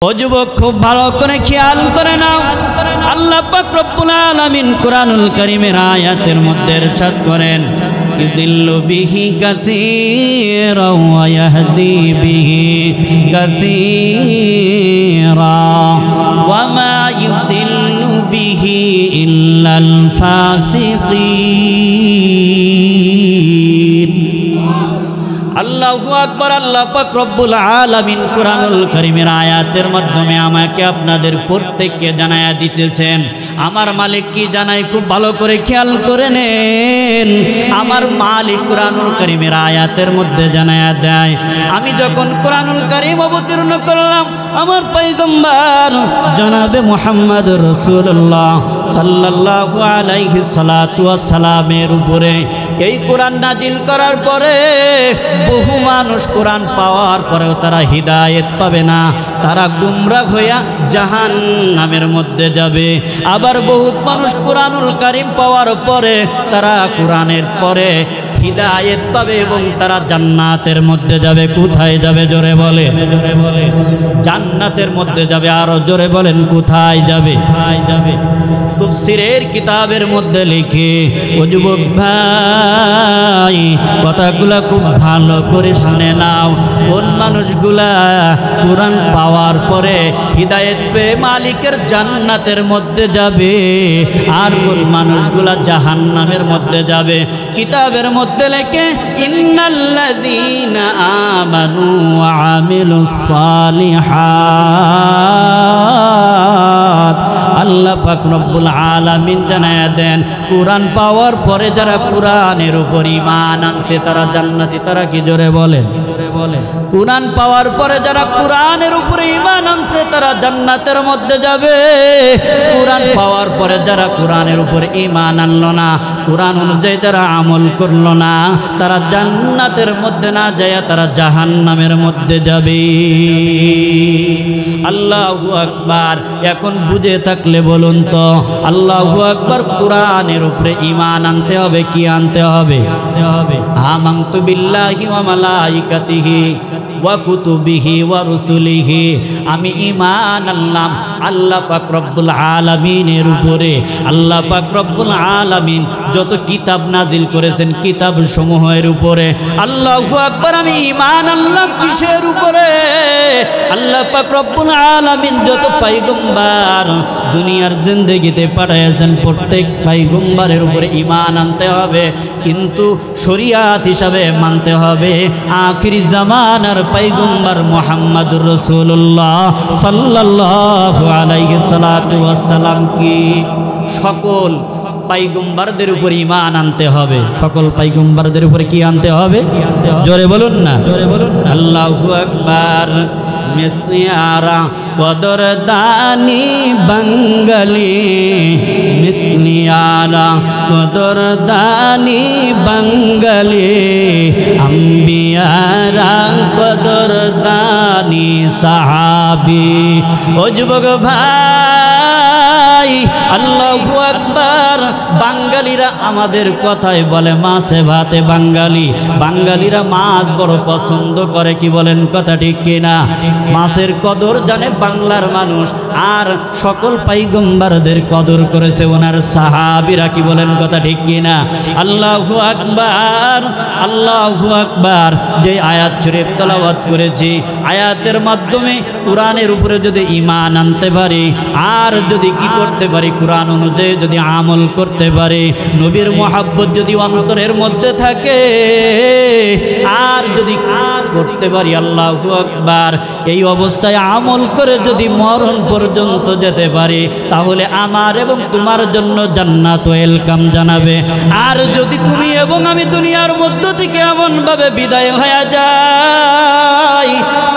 ও যুবক, খুব ভালো করে খেয়াল করে নাও। আল্লাহ পাক রব্বুল আলামিন কুরআনুল কারীমের আয়াতের মধ্যে ইরশাদ করেন, ইউদিল্লু বিহি কাসীরা ওয়া ইয়াহদি বিহি কাসীরা ওয়া মা ইউদিল্লু বিহি ইল্লাল ফাসিকিন। আল্লাহু আকবার। আল্লাহ পাক রব্বুল আলামিন কুরআনুল কারীমের আয়াতের মাধ্যমে আমাকে আপনাদের প্রত্যেককে জানায়া দিতেছেন, আমার মালিক কি জানাই, খুব ভালো করে খেয়াল করে নেন। আমার মালিক কুরআনুল কারীমের আয়াতের মধ্যে জানায়া দেয়, আমি যখন কুরআনুল কারীম অবতীর্ণ করলাম আমার পয়গম্বর জনাবে মুহাম্মদ রাসূলুল্লাহ সাল্লাল্লাহু আলাইহি সাল্লাতু ওয়াস সালামের উপরে এই কোরআন নাজিল করার পরে বহু মানুষ কোরআন পাওয়ার পরেও তারা হিদায়েত পাবে না, তারা গুমরাহ হইয়া জাহান্নামের মধ্যে যাবে। আবার বহুত মানুষ কোরআনুল কারীম পাওয়ার পরে তারা কোরআনের পরে হিদায়েত পাবে এবং তারা জান্নাতের মধ্যে যাবে। কোথায় যাবে জোরে বলে, জোরে বলে, জান্নাতের মধ্যে যাবে। আরো জোরে বলেন কোথায় যাবে, কোথায় যাবে। তাফসীরের কিতাবের মধ্যে লিখে, ও যুবক ভাই কথাগুলা খুব ভালো করে শুনে নাও। কোন মানুষগুলা কোরআন পাওয়ার পরে হিদায়েত পেয়ে মালিকের জান্নাতের মধ্যে যাবে, আর কোন মানুষগুলা জাহান্নামের মধ্যে যাবে। কিতাবের মধ্যে লেখে, ইন্নাল্লাযীনা আমানু ওয়া আমিলুস সালিহাত। আল্লাহ পাক রব্বুল আলামিন জানায়া দেন, কোরআন পাওয়ার পরে যারা কোরআনের উপর ঈমান আনছে তারা জান্নাতি। তারা কি জোরে বলেন, জোরে বলেন। কোরআন পাওয়ার পরে যারা কোরআনের উপরে ঈমান আনছে তারা জান্নাতের মধ্যে যাবে। কোরআন পাওয়ার পরে যারা কোরআনের উপর ঈমান আনলো না, কোরআন অনুযায়ী যারা আমল করলো না, তারা জান্নাতের মধ্যে না যায়, তারা জাহান্নামের মধ্যে যাবে। আল্লাহু আকবার। এখন বুঝে থাকলে বলুন তো, আল্লাহু আকবার, কোরআনের উপরে ঈমান আনতে হবে। কি আনতে হবে? আনতে হবে আমানতু বিল্লাহি ওয়া মালাইকাতিহি ওয়া কুতুবিহি ওয়া রুসুলিহি। আমি ঈমান আনলাম আল্লাহ পাক রব্বুল আলামিনের উপরে। আল্লাহ পাক রব্বুল আলামিন যত কিতাব নাজিল করেছেন কিতাব সমূহের উপরে। আল্লাহু আকবার। আমি ঈমান আনলাম কিসের উপরে? আল্লাহ পাক রব্বুল আলামিন যত পয়গম্বর দুনিয়ার জিন্দেগিতে পাঠিয়েছেন প্রত্যেক পয়গম্বরের উপরে ঈমান আনতে হবে, কিন্তু শরীয়ত হিসাবে মানতে হবে আখিরি জামানার পয়গম্বর মুহাম্মদুর রাসূলুল্লাহ সাল্লাল্লাহু আলাইহি সাল্লাতু ওয়াস সালাম কি সকল পয়গম্বরদের উপর ঈমান আনতে হবে। সকল পয়গম্বরদের উপরে কি আনতে হবে? জোরে বলুন না, জোরে বলুন। আল্লাহু আকবার। মিসলিয়ারা কদর দানি বাঙালি, মিসলিয়ারা কদর দানি বাঙালি, আম্বিয়ারা কদর দানি সাহাবী। ও যুবক ভাই, আল্লাহু আকবার। বাঙালিরা আমাদের কথায় বলে মাছে ভাতে বাঙালি। বাঙালিরা মাছ বড় পছন্দ করে, কি বলেন কথা ঠিক কিনা? মাছের কদর জানে বাংলার মানুষ, আর সকল পয়গম্বরদের কদর করেছে ওনার সাহাবীরা। কি বলেন কথা ঠিক কিনা? আল্লাহু আকবার, আল্লাহু আকবার। যে আয়াত শরীফ তেলাওয়াত করেছি, আয়াতের মাধ্যমে কোরআনের উপরে যদি ঈমান আনতে পারি, আর যদি কি করতে পারি, কোরআন অনুযায়ী যদি আমল করতে পারি, নবীর মুহাব্বত যদি অন্তরের মধ্যে থাকে, আর যদি করতে পারি, আল্লাহু আকবার, এই অবস্থায় আমল করে যদি মরণ পর্যন্ত যেতে পারি, তাহলে আমার এবং তোমার জন্য জান্নাত ওয়েলকাম জানাবে। আর যদি তুমি এবং আমি দুনিয়ার মধ্য থেকে এমনভাবে বিদায় হয়ে যাই,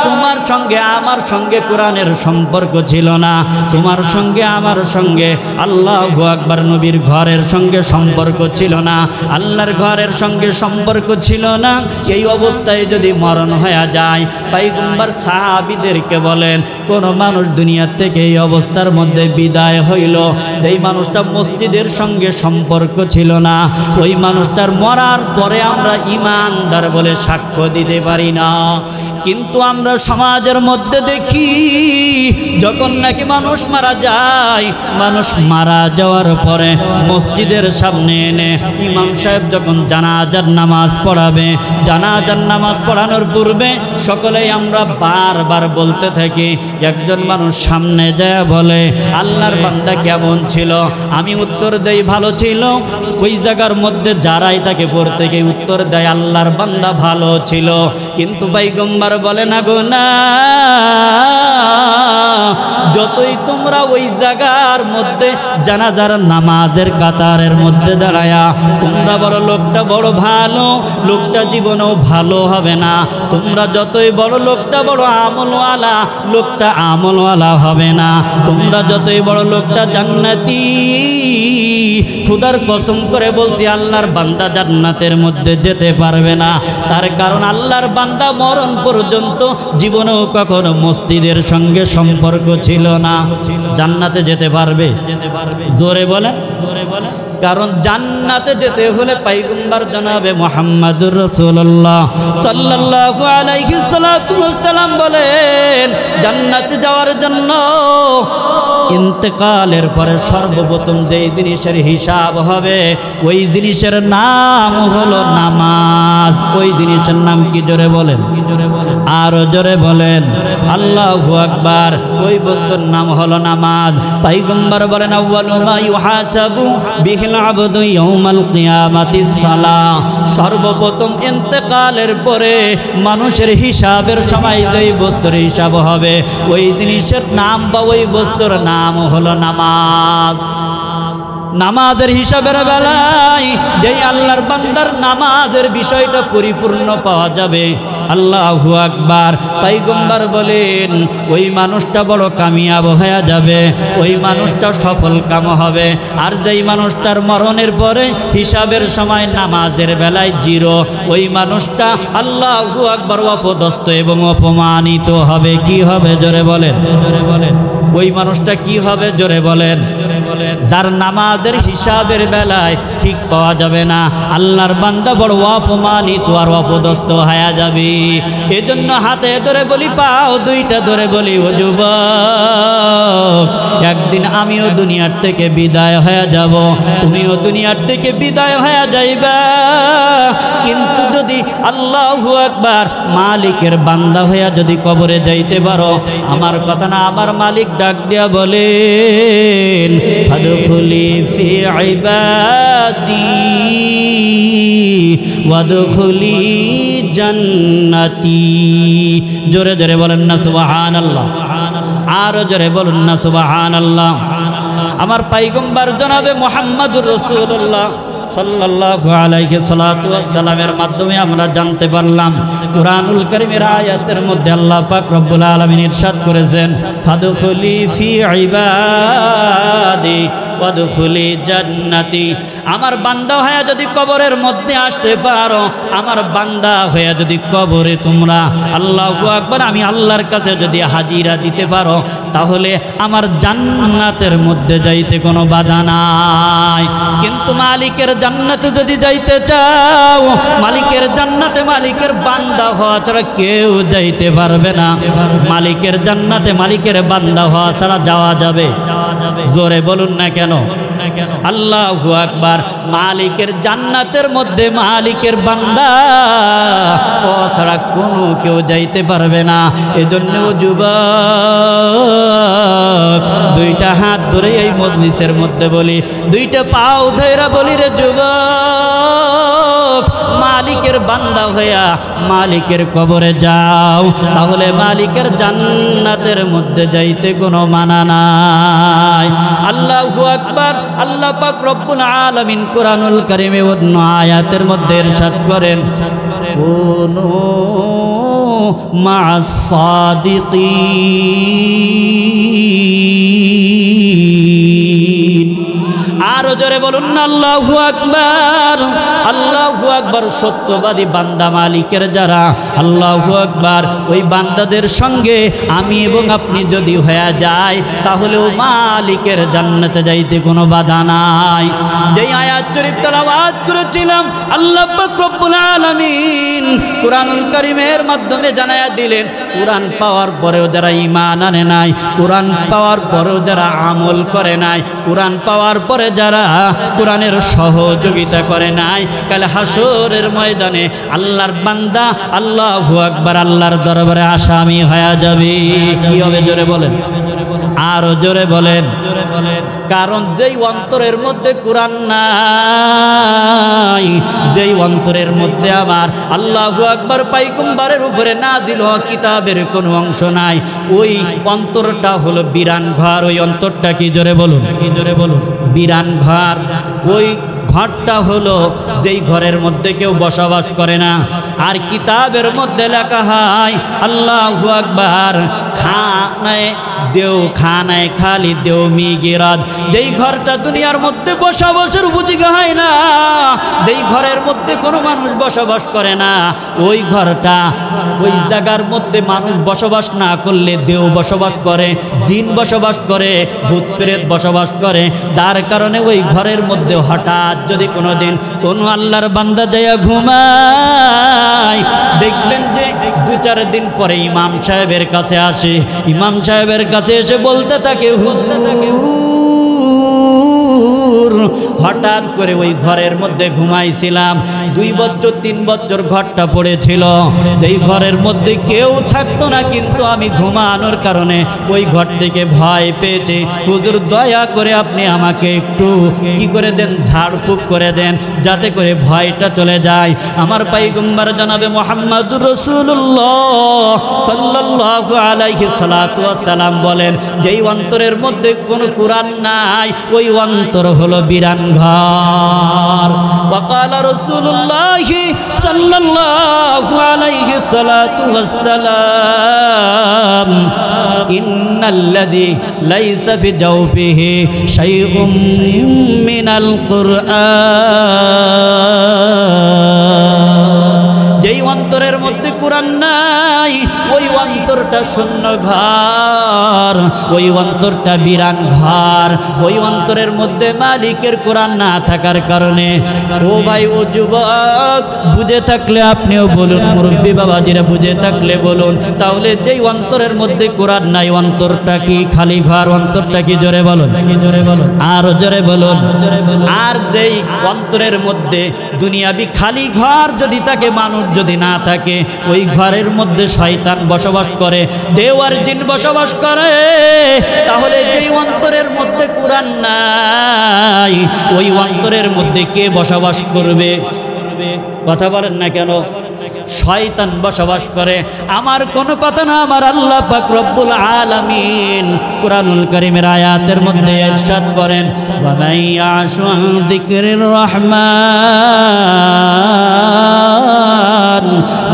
তোমার সঙ্গে আমার সঙ্গে কোরআনের সম্পর্ক ছিল না, তোমার সঙ্গে আমার সঙ্গে আল্লাহু আকবার নবীর ঘরের সঙ্গে সম্পর্ক ছিল না, আল্লাহর ঘরের সঙ্গে সম্পর্ক ছিল না, এই অবস্থায় যদি মরণ হয়ে যায়, পয়গম্বর সাহাবীদেরকে বলেন, কোন মানুষ দুনিয়া থেকে এই অবস্থার মধ্যে বিদায় হইল, যেই মানুষটা মসজিদের সঙ্গে সম্পর্ক ছিল না, ওই মানুষটার মরার পরে আমরা ঈমানদার বলে সাক্ষ্য দিতে পারি না। কিন্তু আমরা সমাজের মধ্যে দেখি যখন নাকি মানুষ মারা যায়, মানুষ মারা যাওয়ার পরে মসজিদের সামনে এনে ইমাম সাহেব যখন জানাজার নামাজ পড়াবে, জানাজার নামাজ পড়ানোর পূর্বে সকলেই আমরা বারবার বলতে থাকি, একজন মানুষ সামনে যায় বলে আল্লাহর বান্দা কেমন ছিল, আমি উত্তর দেই ভালো ছিল। ওই জায়গার মধ্যে যারাই তাকে পড়তে গিয়ে উত্তর দেয় আল্লাহর বান্দা ভালো ছিল। কিন্তু পয়গম্বর বলে না গো না, যতই তোমরা ওই জায়গার মধ্যে জানাজার নামাজের কাতারের মধ্যে দাঁড়ায়া তোমরা বড় লোকটা বড় ভালো, লোকটা জীবনেও ভালো হবে না। তোমরা যতই বড় লোকটা বড় আমলওয়ালা, লোকটা আমলওয়ালা হবে না। তোমরা যতই বড় লোকটা জান্নাতি, খুদার কসম করে বলছি আল্লাহর বান্দা জান্নাতের মধ্যে যেতে পারবে না। তার কারণ আল্লাহর বান্দা মরণ পর্যন্ত জীবনেও কখনো মসজিদের সঙ্গে সম্পর্ক ছিল না। জান্নাতে যেতে পারবে? জোরে বলেন, জোরে বলেন। কারণ জান্নাতে যেতে হলে পয়গম্বর জনাবে মুহাম্মদুর রাসূলুল্লাহ সাল্লাল্লাহু আলাইহি সাল্লাম বলেন, জান্নাতে যাওয়ার জন্য ইন্তেকালের পরে সর্বপ্রথম যেই জিনিসের হিসাব হবে ওই জিনিসের নাম হলো নামাজ। ওই জিনিসের নাম কি? জোরে বলেন, আরো জোরে বলেন, আল্লাহু আকবার। ওই বস্তুর নাম হলো নামাজ। পয়গম্বর বলেন আউয়ালু মা ইউহাসাবু বিহিল আবদু ইয়াউমাল কিয়ামাতিস সালাহ। সর্বপ্রথম ইন্তেকালের পরে মানুষের হিসাবের সময় যেই বস্তুর হিসাব হবে ওই জিনিসের নাম বা ওই বস্তুর নাম হলো নামাজ। নামাজের হিসাবের বেলায় যেই আল্লাহর বান্দার নামাজের বিষয়টা পরিপূর্ণ পাওয়া যাবে, আল্লাহু আকবার, পয়গম্বর বলেন ওই মানুষটা বড় কামিয়াব হয়ে যাবে, ওই মানুষটা সফল কাম হবে। আর যেই মানুষটার মরণের পরে হিসাবের সময় নামাজের বেলায় জিরো, ওই মানুষটা আল্লাহু আকবার অপদস্থ এবং অপমানিত হবে। কি হবে? জোরে বলেন, জোরে বলেন। ওই মানুষটা কি হবে? জোরে বলেন, জোরে বলেন। যার নামাজের হিসাবের বেলায় ঠিক পাওয়া যাবে না, আল্লাহর বান্দা বড় অপমানিত আর অপদস্থ হয়ে যাবে। এজন্য হাতে ধরে বলি, পাও দুইটা ধরে বলি, ও যুবক, একদিন আমিও দুনিয়ার থেকে বিদায় হয়ে যাব, তুমিও দুনিয়ার থেকে বিদায় হয়ে যাইবা। কিন্তু যদি আল্লাহু আকবার মালিকের বান্দা হইয়া যদি কবরে যাইতে পারো, আমার কথা না, আমার মালিক ডাক দিয়া বলেন ফাদখুলি ফি ইবাদি ওয়াদখুলি জান্নাতি। জোরে জোরে বলেন না সুবহানাল্লাহ, আরো জোরে বলুন না সুবহানাল্লাহ। আমার পয়গম্বর জনাবে মুহাম্মদুর রাসূলুল্লাহ সাল্লাল্লাহু আলাইহি সাল্লামের মাধ্যমে আমরা জানতে পারলাম কুরআনুল কারীমের আয়াতের মধ্যে আল্লাহ পাক রব্বুল আলামিন ইরশাদ করেছেন ফাদখুলি ফি ইবাদি ওয়াদখুলি জান্নাতি। আমার বান্দা হয়ে যদি কবরের মধ্যে আসতে পারো, আমার বান্দা হয়ে যদি কবরে তোমরা আল্লাহু আকবার আমি আল্লাহর কাছে যদি হাজিরা দিতে পারো, তাহলে আমার জান্নাতের মধ্যে যাইতে কোনো বাধা নাই। কিন্তু মালিকের জান্নাতে যদি যাইতে চাও, মালিকের জান্নাতে মালিকের বান্দা হওয়া ছাড়া কেউ যাইতে পারবে না। মালিকের জান্নাতে মালিকের বান্দা হওয়া ছাড়া যাওয়া যাবে? জোরে বলুন না কেন? আল্লাহু আকবার। মালিকের জান্নাতের মধ্যে মালিকের বান্দা ও ছাড়া কোনো কেউ যাইতে পারবে না। এজন্য যুবক, দুইটা হাত ধরে এই মজলিসের মধ্যে বলি, দুইটা পাও ধরে বলি, রে যুবক, মালিকের বান্দা হইয়া মালিকের কবরে যাও, তাহলে মালিকের জান্নাতের মধ্যে যাইতে কোনো মানা নাই। আল্লাহু আকবার। আল্লাহ পাক রব্বুল আলামিন কুরআনুল কারীমে অন্য আয়াতের মধ্যে ইরশাদ করেন কুনু মা'আস সাদিকিন। আরো জোরে বলুন না আল্লাহু আকবার। আল্লাহু আকবার। সত্যবাদী বান্দা মালিকের যারা, আল্লাহু আকবার, ওই বান্দাদের সঙ্গে আমি এবং আপনি যদি হয়ে যায়, তাহলেও মালিকের জান্নাতে যাইতে কোনো বাধা নাই। যেই আয়াত শরীফ তেলাওয়াত করেছিলাম, আল্লাহ পাক রব্বুল আলামিন কুরআনুল কারীমের মাধ্যমে জানায়া দিলেন, কুরআন পাওয়ার পরেও যারা ঈমান আনে নাই, কুরআন পাওয়ার পরেও যারা আমল করে নাই, কুরআন পাওয়ার পরে যারা কুরআনের সহযোগিতা করে নাই, কাল হাসরের ময়দানে আল্লাহর বান্দা আল্লাহু আকবার আল্লাহর দরবারে আসামি হয়ে যাবে। কি হবে জোরে বলেন, আরো জোরে বলেন। কারণ যেই অন্তরের মধ্যে কুরআন নাই, যেই অন্তরের মধ্যে আমার আল্লাহু আকবার পয়গম্বরের উপরে নাজিল হওয়া কিতাবের কোনো অংশ নাই, ওই অন্তরটা হলো বিরান ঘর। ওই অন্তরটা কি জোরে বলুন, কি জোরে বলুন, বিরান ঘর। ওই ঘরটা হলো যেই ঘরের মধ্যে কেউ বসবাস করে না। আর কিতাবের মধ্যে লেখা হয় আল্লাহু আকবার খানায় দেও খানায় খালি দেও মি গিরাত। যেই ঘরটা দুনিয়ার মধ্যে বসবাসের উপযোগী হয় না, যেই ঘরের মধ্যে কোনো মানুষ বসবাস করে না, ওই ঘরটা ওই জায়গার মধ্যে মানুষ বসবাস না করলে দেও বসবাস করে, জিন বসবাস করে, ভূত প্রেত বসবাস করে। যার কারণে ওই ঘরের মধ্যে হঠাৎ যদি কোনো দিন কোনো আল্লাহর বান্দা যাইয়া ঘুমায়, দেখবেন যে 2-4 দিন পরে ইমাম সাহেবের কাছে আসে। ইমাম সাহেবের কাছে এসে বলতে থাকে, হুজুর হঠাৎ করে ওই ঘরের মধ্যে ঘুমাইছিলাম, 2 বছর 3 বছর ঘরটা পড়েছিল, যেই ঘরের মধ্যে কেউ থাকতো না, কিন্তু আমি ঘুমানোর কারণে ওই ঘর থেকে ভয় পেয়েছি। হুজুর দয়া করে আপনি আমাকে একটু কি করে দেন, ঝাড়ফুঁক করে দেন, যাতে করে ভয়টা চলে যায়। আমার পয়গম্বর জনাবে মুহাম্মদুর রাসূলুল্লাহ সাল্লাল্লাহু আলাইহি সাল্লাতু ওয়াস সালাম বলেন, যেই অন্তরের মধ্যে কোনো কুরআন নাই, ওই অন্তর হলো বিরান ঘর। وقال رسول الله صلى الله عليه الصلاة والسلام إن الذي ليس في جوفه شيء من القرآن। যেই অন্তরের মধ্যে কুরআন নাই, ওই অন্তরটা শূন্য ঘর, ওই অন্তরটা বিরান ঘর। ওই অন্তরের মধ্যে মালিকের কুরআন না থাকার কারণে, ও ভাই ও যুবক বুঝে থাকলে আপনিও বলুন, মুরব্বী বাবাজিরা বুঝে থাকলে বলুন, তাহলে যেই অন্তরের মধ্যে কুরআন নাই, অন্তরটা কি খালি ঘর, অন্তরটা কি জোরে বলুন, কি জোরে বলুন, আর জোরে বলুন। আর যেই অন্তরের মধ্যে দুনিয়াবি খালি ঘর যদি থাকে, মানুষ যদি না থাকে, ওই ঘরের মধ্যে শয়তান বসবাস করে, দেওয়ার জিন বসবাস করে। তাহলে যেই অন্তরের মধ্যে কুরআন নাই, ওই অন্তরের মধ্যে কে বসবাস করবে? কথা বলেন না কেন? শয়তান বসবাস করে। আমার কোনো কথা না, আমার আল্লাহ পাক রব্বুল আলামিন কুরআনুল কারীমের আয়াতের মধ্যে ইরশাদ করেন, ওয়া মান ইয়াশু আন যিকরির রহমান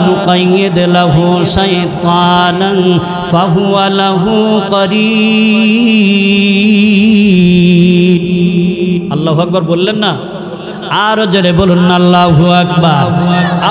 নুকাইয়িদ লাহু শাইতানান ফাহুয়া লাহু করিন। আল্লাহু আকবার বললেন না? আর জোরে বলুন না আল্লাহু আকবার।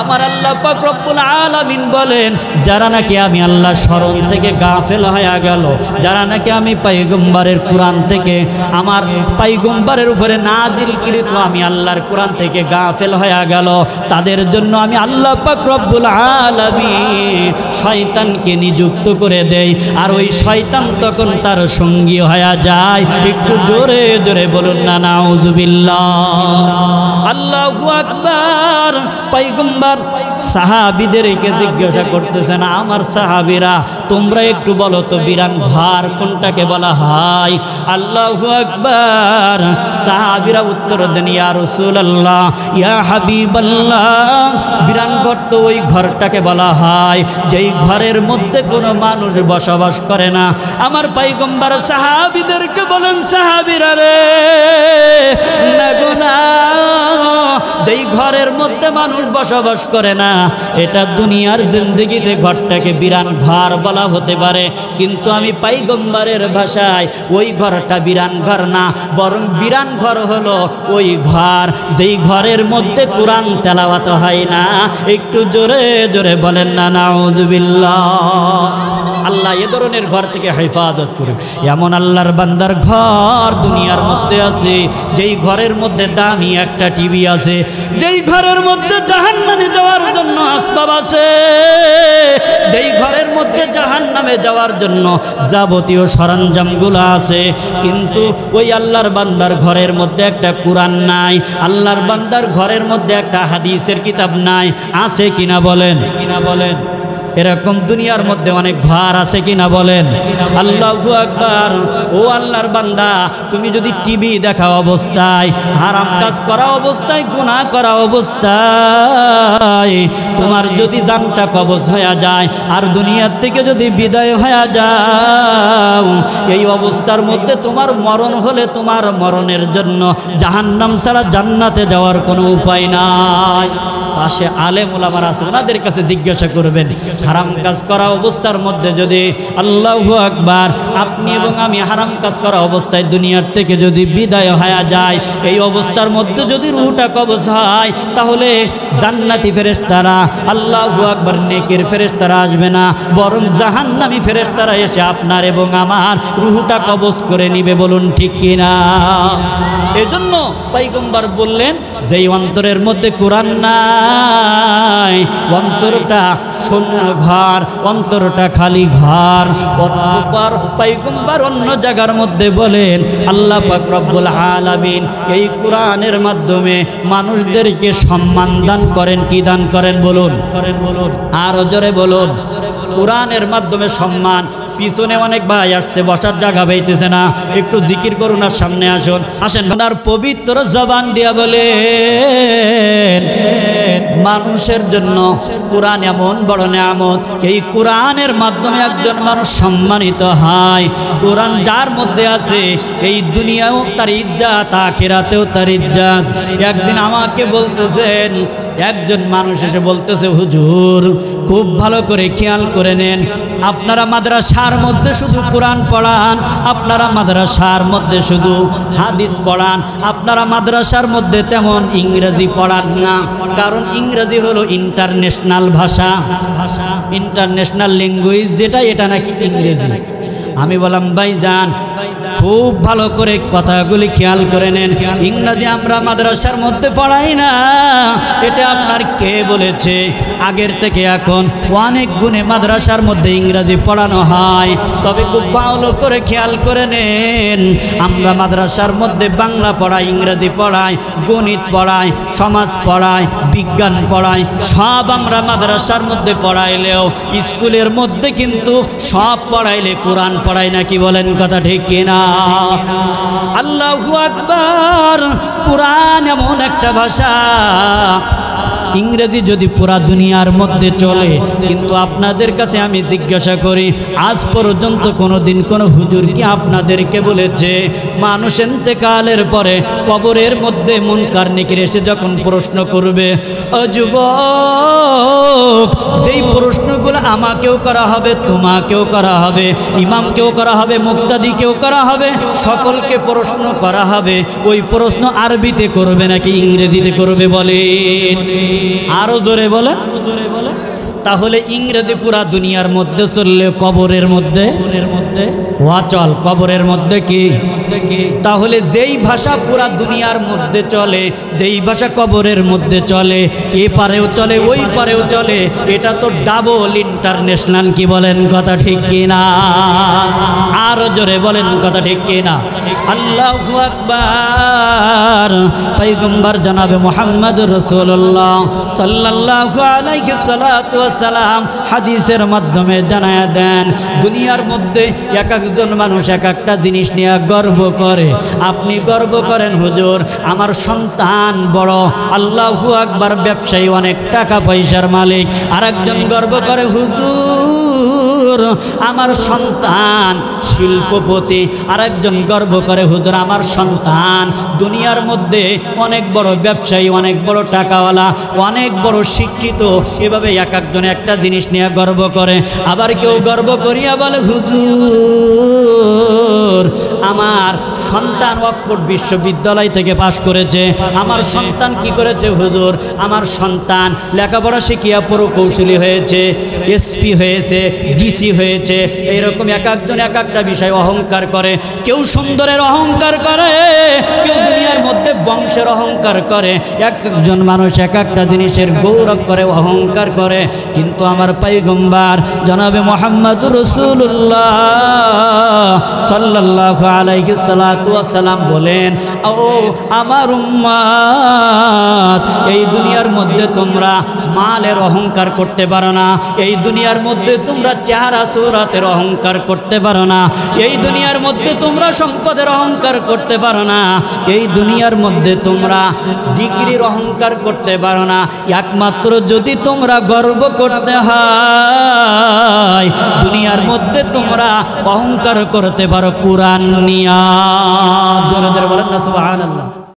আমার আল্লাহ পাক রব্বুল আলামিন বলেন, যারা নাকি আমি আল্লাহর স্মরণ থেকে গাফেল হয়ে গেল, যারা নাকি আমি পয়গম্বরের কুরআন থেকে, আমার পয়গম্বরের উপরে নাজিলকৃত আমি আল্লাহর কুরআন থেকে গাফেল হয়ে গেল, তাদের জন্য আমি আল্লাহ পাক রব্বুল আলামিন শয়তানকে নিযুক্ত করে দেই। আর ওই শয়তান তখন তার সঙ্গী হয়ে যায়। একটু জোরে জোরে বলুন না নাউযুবিল্লাহ। আল্লাহু আকবার। পয়গম্বর সাহাবীদেরকে জিজ্ঞাসা করতেছেন, আমার সাহাবীরা তোমরা একটু বলো তো বিরান ঘর কোনটাকে বলা হয়? আল্লাহু আকবার। সাহাবীরা উত্তর দেন, ইয়া রাসূলুল্লাহ, ইয়া হাবিবাল্লাহ, বিরান ঘর তো ওই ঘরটাকে বলা হয় যেই ঘরের মধ্যে কোনো মানুষ বসবাস করে না। আমার পয়গম্বর সাহাবীদেরকে বলেন, সাহাবীরা রে না গো না, যেই ঘরের মধ্যে মানুষ বসবাস করে না, এটা দুনিয়ার জিন্দেগিতে ঘরটাকে বিরান ঘর বলা হতে পারে, কিন্তু আমি পয়গম্বরের ভাষায় ওই ঘরটা বিরান ঘর না, বরং বিরান ঘর হলো ওই ঘর যেই ঘরের মধ্যে কুরআন তেলাওয়াত হয় না। একটু জোরে জোরে বলেন না নাউযুবিল্লাহ। আল্লাহ এ ধরনের ঘর থেকে হেফাজত করুন। এমন আল্লাহর বান্দার ঘর দুনিয়ার মধ্যে আছে, যেই ঘরের মধ্যে দামি একটা টিভি আছে, যেই ঘরের মধ্যে জাহান্নামে যাওয়ার জন্য আসবাব আছে, যেই ঘরের মধ্যে জাহান্নামে যাওয়ার জন্য যাবতীয় সরঞ্জামগুলো আছে, কিন্তু ওই আল্লাহর বান্দার ঘরের মধ্যে একটা কোরআন নাই, আল্লাহর বান্দার ঘরের মধ্যে একটা হাদিসের কিতাব নাই। আছে কিনা বলেন? এরকম দুনিয়ার মধ্যে অনেক ঘর আছে কিনা বলেন? আল্লাহু আকবার। ও আল্লাহর বান্দা, তুমি যদি টিভি দেখা অবস্থায়, হারাম কাজ করা অবস্থায়, গুনাহ করা অবস্থায় তোমার যদি জানটা কবজ হয়ে যায় আর দুনিয়ার থেকে যদি বিদায় হয়ে যাও, এই অবস্থার মধ্যে তোমার মরণ হলে তোমার মরণের জন্য জাহান্নাম ছাড়া জান্নাতে যাওয়ার কোনো উপায় নাই। পাশে আলেম ওলামারা আছে, ওনাদের কাছে জিজ্ঞাসা করবেন, হারাম কাজ করা অবস্থার মধ্যে যদি, আল্লাহু আকবার, আপনি এবং আমি হারাম কাজ করা অবস্থায় দুনিয়ার থেকে যদি বিদায় হয়ে যায়, এই অবস্থার মধ্যে যদি রুহটা কবজ হয়, তাহলে জান্নাতি ফেরেশতারা, আল্লাহু আকবার, নেকের ফেরেশতারা আসবে না, বরং জাহান্নামী ফেরেশতারা এসে আপনার এবং আমার রুহটা কবজ করে নিবে। বলুন ঠিক কিনা? এজন্য পয়গম্বর বললেন, যেই অন্তরের মধ্যে কোরআন নাই, অন্তরটা শূন্য ঘর, অন্তরটা খালি ঘর। অতঃপর পয়গম্বর অন্য জায়গার মধ্যে বলেন, আল্লাহ পাক রব্বুল আলামিন এই কোরআনের মাধ্যমে মানুষদেরকে সম্মান দান করেন। কি দান করেন? বলুন, আরো জোরে বলুন। কোরআনের মাধ্যমে সম্মান। পিছনে অনেক ভাই আসছে, বসার জায়গা পাইতেছে না, একটু জিকির করুন আর সামনে আসুন। আসেন, আর পবিত্র জবান দিয়া বলেন, মানুষের জন্য কোরআন এমন বড় নিয়ামত, এই কোরআনের মাধ্যমে একজন মানুষ সম্মানিত হয়। কোরআন যার মধ্যে আছে, এই দুনিয়াও তার ইজ্জত, আখিরাতেও তার ইজ্জত। একদিন আমাকে বলতেছেন, একজন মানুষ এসে বলতেছে, হুজুর খুব ভালো করে খেয়াল করে নেন, আপনারা মাদ্রাসার মধ্যে শুধু কোরআন পড়ান, আপনারা মাদ্রাসার মধ্যে শুধু হাদিস পড়ান, আপনারা মাদ্রাসার মধ্যে তেমন ইংরেজি পড়ান না, কারণ ইংরেজি হলো ইন্টারন্যাশনাল ভাষা, ইন্টারন্যাশনাল ল্যাঙ্গুয়েজ যেটা, এটা নাকি ইংরেজি। আমি বললাম, ভাইজান খুব ভালো করে কথাগুলি খেয়াল করে নেন, ইংরেজি আমরা মাদ্রাসার মধ্যে পড়াই না। এটা আপনার কে বলেছে? আগের থেকে এখন অনেক গুণে মাদ্রাসার মধ্যে ইংরেজি পড়ানো হয়। তবে খুব ভালো করে খেয়াল করে নেন, আমরা মাদ্রাসার মধ্যে বাংলা পড়াই, ইংরেজি পড়াই, গণিত পড়াই, সমাজ পড়াই, বিজ্ঞান পড়াই, সব আমরা মাদ্রাসার মধ্যে পড়াইলেও স্কুলের মধ্যে কিন্তু সব পড়াইলে কোরআন পড়াই না। কি বলেন? কথা ঠিক কিনা? আল্লাহু আকবার। কোরআন এমন একটা ভাষা, ইংরেজি যদি পুরা দুনিয়ার মধ্যে চলে, কিন্তু আপনাদের কাছে আমি জিজ্ঞাসা করি, আজ পর্যন্ত কোনোদিন কোনো হুজুর কি আপনাদেরকে বলেছে মানুষ ইন্তেকালের পরে কবরের মধ্যে মুনকার নেকির এসে যখন প্রশ্ন করবে, ও যুবক, যেই প্রশ্নগুলো আমাকেও করা হবে, তোমাকেও করা হবে, ইমামকেও করা হবে, মুক্তাদিকেও করা হবে, সকলকে প্রশ্ন করা হবে, ওই প্রশ্ন আরবিতে করবে নাকি ইংরেজিতে করবে? বলেন, আরো জোরে বলে। তাহলে ইংরেজি পুরা দুনিয়ার মধ্যে চললে কবরের মধ্যে ওয়াচল, কবরের মধ্যে কি? তাহলে যেই ভাষা পুরা দুনিয়ার মধ্যে চলে, যেই ভাষা কবরের মধ্যে চলে, এ পারেও চলে, ওই পারেও চলে, এটা তো ডাবল ইন্টারন্যাশনাল। কি বলেন? কথা ঠিক কিনা? আরো জোরে বলেন, কথা ঠিক কিনা? আল্লাহু আকবার। পয়গম্বর জনাবে মুহাম্মদ রাসূলুল্লাহ সাল্লাল্লাহু আলাইহি সাল্লাম হাদিসের মাধ্যমে জানায়া দেন, দুনিয়ার মধ্যে এক একজন মানুষ এক একটা জিনিস নিয়ে গর্ব করে। আপনি গর্ব করেন, হুজুর আমার সন্তান বড়, আল্লাহু আকবার, ব্যবসায়ী, অনেক টাকা পয়সার মালিক। আরেকজন গর্ব করে, হুজুর আমার সন্তান শিল্পপতি। আরেকজন গর্ব করে, হুজুর আমার সন্তান দুনিয়ার মধ্যে অনেক বড় ব্যবসায়ী, অনেক বড় টাকাওয়ালা, অনেক বড় শিক্ষিত। এভাবে এক একজন একটা জিনিস নিয়ে গর্ব করে। আবার কেউ গর্ব করিয়া বলে, হুজুর আমার সন্তান সন্তান অক্সফোর্ড বিশ্ববিদ্যালয় থেকে পাশ করেছে, আমার সন্তান কি করেছে হুজুর, আমার সন্তান লেখাপড়া শিখিয়া প্রকৌশলী হয়েছে, এসপি হয়েছে, ডিসি হয়েছে, এইরকম এক একজন এক একটা বিষয় অহংকার করে। কেউ সুন্দরের অহংকার করে, কেউ দুনিয়ার মধ্যে বংশের অহংকার করে, এক একজন মানুষ এক একটা জিনিসের গৌরব করে, অহংকার করে। কিন্তু আমার পয়গম্বর জনাবে মুহাম্মদুর রাসূলুল্লাহ সাল্লাল্লাহু আলাইহি সাল্লাতু ওয়াস সালাম বলেন, ও আমার উম্মত, এই দুনিয়ার মধ্যে তোমরা মালের অহংকার করতে পারো না, এই দুনিয়ার মধ্যে তোমরা চেহারা সুরাতের অহংকার করতে পারো না, এই দুনিয়ার মধ্যে তোমরা সম্পদের অহংকার করতে পারো না, এই দুনিয়ার মধ্যে তোমরা ডিগ্রির অহংকার করতে পারো না। একমাত্র যদি তোমরা গর্ব করতে হয়, দুনিয়ার মধ্যে তোমরা অহংকার করতে পারো কোরআন নিয়া। জোরে জোরে বলেন না সুবহানাল্লাহ।